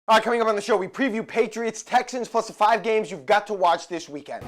All right, coming up on the show, we preview Patriots, Texans, plus the 5 games you've got to watch this weekend.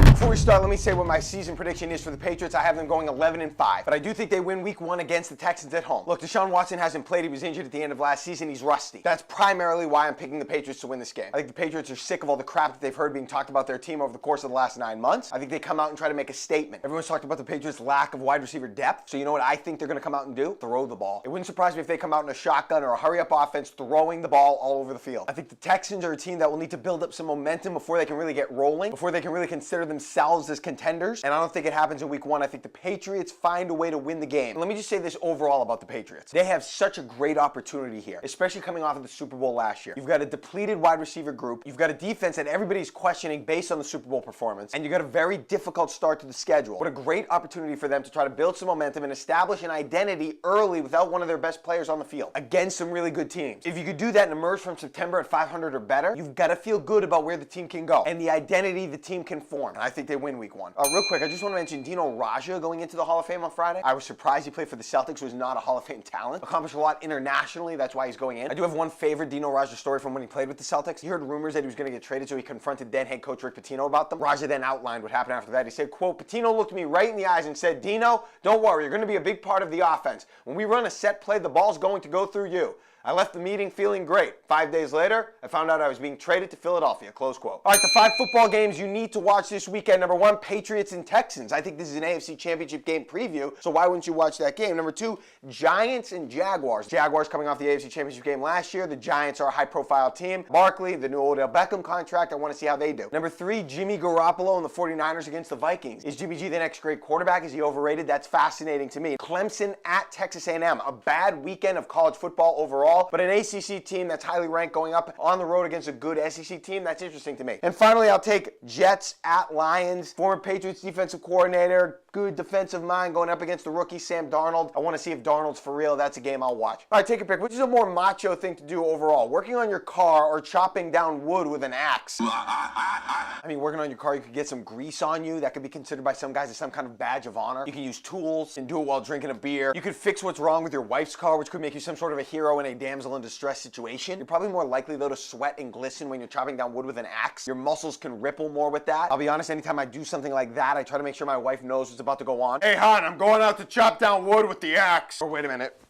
Before we start, let me say what my season prediction is for the Patriots. I have them going 11-5, but I do think they win week 1 against the Texans at home. Look, Deshaun Watson hasn't played. He was injured at the end of last season. He's rusty. That's primarily why I'm picking the Patriots to win this game. I think the Patriots are sick of all the crap that they've heard being talked about their team over the course of the last 9 months. I think they come out and try to make a statement. Everyone's talked about the Patriots' lack of wide receiver depth, so you know what I think they're going to come out and do? Throw the ball. It wouldn't surprise me if they come out in a shotgun or a hurry-up offense throwing the ball all over the field. I think the Texans are a team that will need to build up some momentum before they can really get rolling, before they can really consider themselves as contenders. And I don't think it happens in week 1. I think the Patriots find a way to win the game. And let me just say this overall about the Patriots. They have such a great opportunity here, especially coming off of the Super Bowl last year. You've got a depleted wide receiver group. You've got a defense that everybody's questioning based on the Super Bowl performance. And you've got a very difficult start to the schedule. What a great opportunity for them to try to build some momentum and establish an identity early without one of their best players on the field against some really good teams. If you could do that and emerge from September at 500 or better, you've got to feel good about where the team can go and the identity the team can form. And I think they win week 1. Real quick, I just want to mention Dino Raja going into the Hall of Fame on Friday. I was surprised he played for the Celtics, was not a Hall of Fame talent. Accomplished a lot internationally, that's why he's going in. I do have one favorite Dino Raja story from when he played with the Celtics. He heard rumors that he was going to get traded, so he confronted then head coach Rick Pitino about them. Raja then outlined what happened after that. He said, quote, Pitino looked me right in the eyes and said, Dino, don't worry, you're going to be a big part of the offense. When we run a set play, the ball's going to go through you. I left the meeting feeling great. 5 days later, I found out I was being traded to Philadelphia, close quote. All right, the 5 football games you need to watch this weekend. Number 1, Patriots and Texans. I think this is an AFC Championship game preview, so why wouldn't you watch that game? Number 2, Giants and Jaguars. Jaguars coming off the AFC Championship game last year. The Giants are a high-profile team. Barkley, the new Odell Beckham contract, I want to see how they do. Number 3, Jimmy Garoppolo and the 49ers against the Vikings. Is Jimmy G the next great quarterback? Is he overrated? That's fascinating to me. Clemson at Texas A&M. A bad weekend of college football overall, but an ACC team that's highly ranked going up on the road against a good SEC team, that's interesting to me. And finally, I'll take Jets at Lions. Former Patriots defensive coordinator, good defensive mind going up against the rookie Sam Darnold. I want to see if Darnold's for real. That's a game I'll watch. All right, take a pick. Which is a more macho thing to do overall? Working on your car or chopping down wood with an axe? I mean, working on your car, you could get some grease on you. That could be considered by some guys as some kind of badge of honor. You can use tools and do it while drinking a beer. You could fix what's wrong with your wife's car, which could make you some sort of a hero in a damsel in distress situation. You're probably more likely, though, to sweat and glisten when you're chopping down wood with an axe. Your muscles can ripple more with that. I'll be honest, anytime I do something like that, I try to make sure my wife knows what's about to go on. Hey, hon, I'm going out to chop down wood with the axe. Or wait a minute.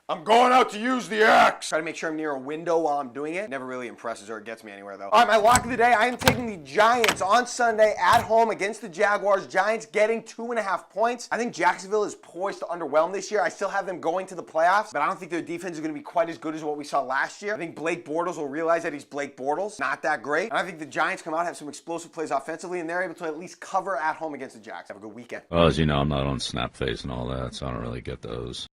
I'm going out to use the axe. Try to make sure I'm near a window while I'm doing it. Never really impresses her or gets me anywhere, though. All right, my lock of the day, I am taking the Giants on Sunday at home against the Jaguars. Giants getting 2.5 points. I think Jacksonville is poised to underwhelm this year. I still have them going to the playoffs, but I don't think their defense is going to be quite as good as what we saw last year. I think Blake Bortles will realize that he's Blake Bortles. Not that great. And I think the Giants come out, have some explosive plays offensively, and they're able to at least cover at home against the Jags. Have a good weekend. Well, as you know, I'm not on Snapface and all that, so I don't really get those.